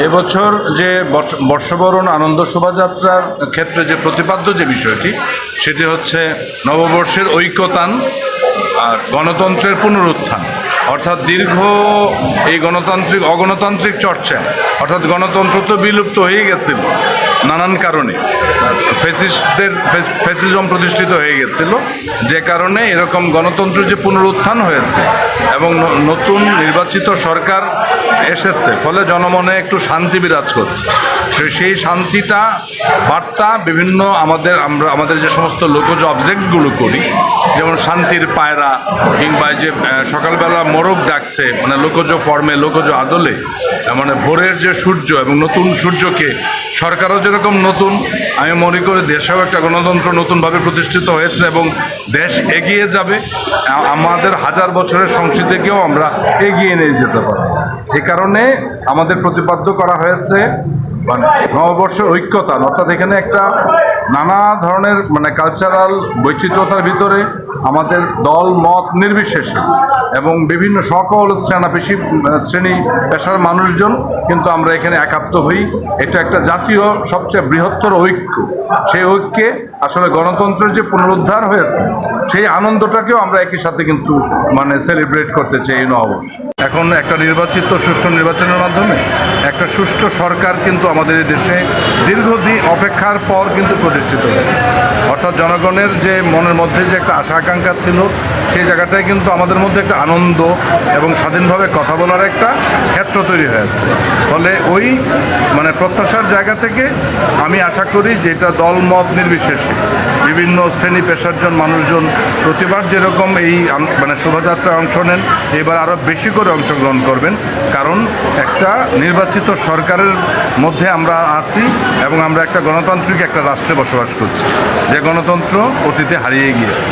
এবছর যে বর্ষবরণ আনন্দ শোভাযাত্রার ক্ষেত্রে যে প্রতিপাদ্য যে বিষয়টি সেটি হচ্ছে নববর্ষের ঐক্যতান আর গণতন্ত্রের পুনরুত্থান। অর্থাৎ দীর্ঘ এই অগণতান্ত্রিক চর্চা, অর্থাৎ গণতন্ত্র তো বিলুপ্ত হয়ে গেছিল নানান কারণে, ফ্যাসিজম প্রতিষ্ঠিত হয়ে গেছিল, যে কারণে এরকম গণতন্ত্রের যে পুনরুত্থান হয়েছে এবং নতুন নির্বাচিত সরকার এসেছে, ফলে জনমনে একটু শান্তি বিরাজ করছে। সেই শান্তিটা বার্তা বিভিন্ন আমাদের যে সমস্ত লোকজ অবজেক্টগুলো করি, যেমন শান্তির পায়রা কিংবা যে সকালবেলা মোরগ ডাকছে, মানে লোকজ ফর্মে লোকজ আদলে, মানে ভোরের যে সূর্য এবং নতুন সূর্যকে সরকারও যেরকম নতুন, আমি মনে করি দেশেও একটা গণতন্ত্র নতুনভাবে প্রতিষ্ঠিত হয়েছে এবং দেশ এগিয়ে যাবে। আমাদের হাজার বছরের সংস্কৃতিকেও আমরা এগিয়ে নিয়ে যেতে পারি। এ কারণে আমাদের প্রতিপাদ্য করা হয়েছে মানে নববর্ষের ঐক্যতা, অর্থাৎ এখানে একটা নানা ধরনের মানে কালচারাল বৈচিত্র্যতার ভিতরে আমাদের দল মত নির্বিশেষে এবং বিভিন্ন সকল শ্রেণী পেশার মানুষজন কিন্তু আমরা এখানে একাত্ম হই। এটা একটা জাতীয় সবচেয়ে বৃহত্তর ঐক্য। সেই ঐক্যে আসলে গণতন্ত্রের যে পুনরুদ্ধার হয়েছে সেই আনন্দটাকেও আমরা একই সাথে কিন্তু মানে সেলিব্রেট করতে চাই এই নববর্ষ। এখন একটা সুষ্ঠু নির্বাচনের মাধ্যমে একটা সুষ্ঠু সরকার কিন্তু আমাদের এই দেশে দীর্ঘদিন অপেক্ষার পর কিন্তু প্রতিষ্ঠিত হয়েছে। অর্থাৎ জনগণের যে মনের মধ্যে যে একটা আশা আকাঙ্ক্ষা ছিল, সেই জায়গাটায় কিন্তু আমাদের মধ্যে একটা আনন্দ এবং স্বাধীনভাবে কথা বলার একটা ক্ষেত্র তৈরি হয়েছে। ফলে ওই মানে প্রত্যাশার জায়গা থেকে আমি আশা করি যে এটা দল মত নির্বিশেষে বিভিন্ন শ্রেণী পেশারজন মানুষজন প্রতিবার যেরকম এই মানে শোভাযাত্রায় অংশ নেন, এবার আরও বেশি করে অংশগ্রহণ করবেন। কারণ একটা নির্বাচিত সরকারের মধ্যে আমরা আছি এবং আমরা একটা গণতান্ত্রিক একটা রাষ্ট্রে বসবাস করছি, যে গণতন্ত্র অতীতে হারিয়ে গিয়েছে।